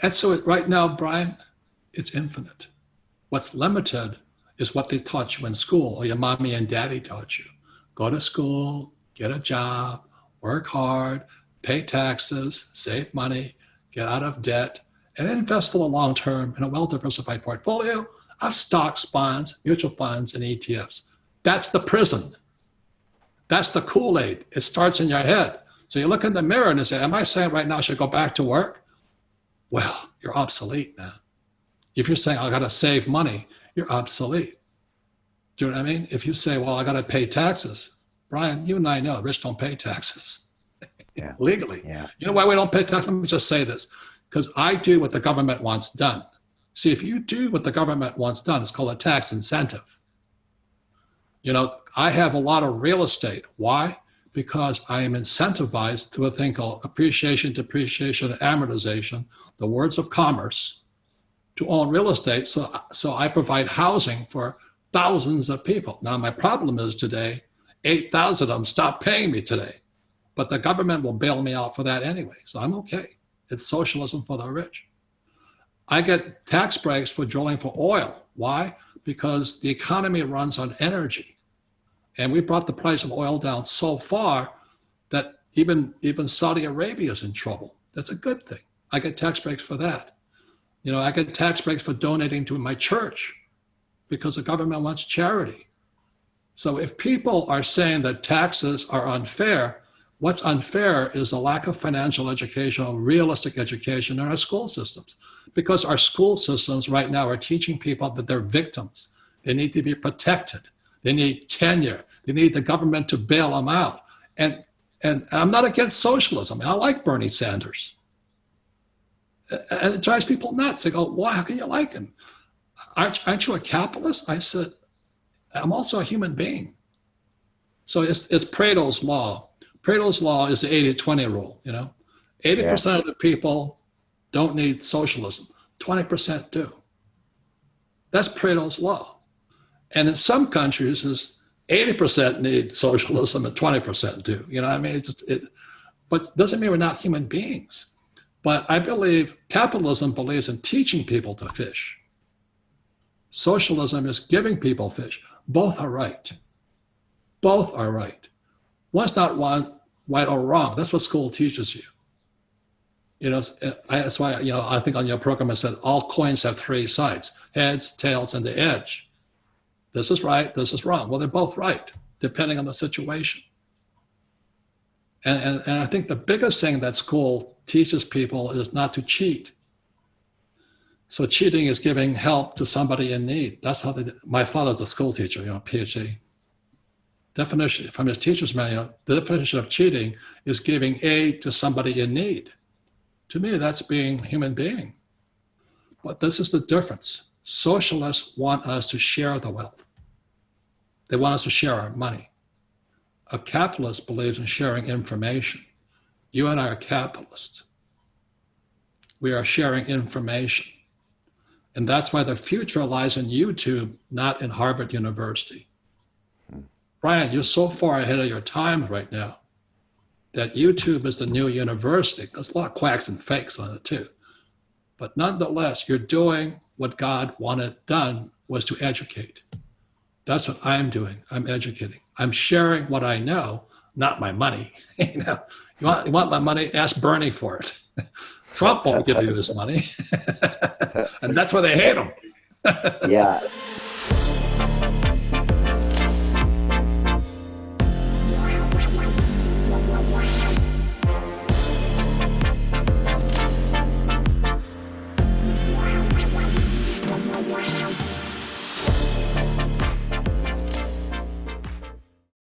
And so right now, Brian, it's infinite. What's limited is what they taught you in school or your mommy and daddy taught you. Go to school, get a job, work hard, pay taxes, save money, get out of debt, and invest for the long term in a well-diversified portfolio of stocks, bonds, mutual funds, and ETFs. That's the prison. That's the Kool-Aid. It starts in your head. So you look in the mirror and you say, am I saying right now I should go back to work? Well, you're obsolete, man. If you're saying I got to save money, you're obsolete. Do you know what I mean? If you say, well, I got to pay taxes, Brian, you and I know rich don't pay taxes legally. Yeah. You know why we don't pay taxes? Let me just say this, because I do what the government wants done. See, if you do what the government wants done, it's called a tax incentive. You know, I have a lot of real estate. Why? Because I am incentivized through a thing called appreciation, depreciation, and amortization, the words of commerce, to own real estate. So I provide housing for thousands of people. Now, my problem is today, 8,000 of them stopped paying me today, but the government will bail me out for that anyway. So I'm okay. It's socialism for the rich. I get tax breaks for drilling for oil. Why? Because the economy runs on energy. And we brought the price of oil down so far that even Saudi Arabia is in trouble. That's a good thing. I get tax breaks for that. You know, I get tax breaks for donating to my church because the government wants charity. So if people are saying that taxes are unfair, what's unfair is a lack of financial education, or realistic education in our school systems. Because our school systems right now are teaching people that they're victims. They need to be protected. They need tenure. They need the government to bail them out. And I'm not against socialism. I like Bernie Sanders. And it drives people nuts. They go, why? How can you like him? Aren't you a capitalist? I said, I'm also a human being. So it's Pareto's law. Pareto's law is the 80-20 rule, you know. 80% of the people don't need socialism. 20% do. That's Pareto's law. And in some countries, is 80% need socialism and 20% do. You know what I mean? But it doesn't mean we're not human beings. But I believe capitalism believes in teaching people to fish. Socialism is giving people fish. Both are right. Both are right. One's not right or wrong. That's what school teaches you. You know, that's why, you know, I think on your program I said all coins have three sides: heads, tails, and the edge. This is right, this is wrong. Well, they're both right, depending on the situation. And I think the biggest thing that school teaches people is not to cheat. So cheating is giving help to somebody in need. That's how my father's a school teacher, you know, PhD. Definition from his teacher's manual, the definition of cheating is giving aid to somebody in need. To me, that's being a human being. But this is the difference. Socialists want us to share the wealth. They want us to share our money. A capitalist believes in sharing information. You and I are capitalists. We are sharing information. And that's why the future lies in YouTube, not in Harvard University. Brian, you're so far ahead of your time right now that YouTube is the new university. There's a lot of quacks and fakes on it too. But nonetheless, you're doing what God wanted done, was to educate. That's what I'm doing. I'm educating. I'm sharing what I know, not my money. You know, you want my money? Ask Bernie for it. Trump won't give you his money. And that's why they hate him. Yeah.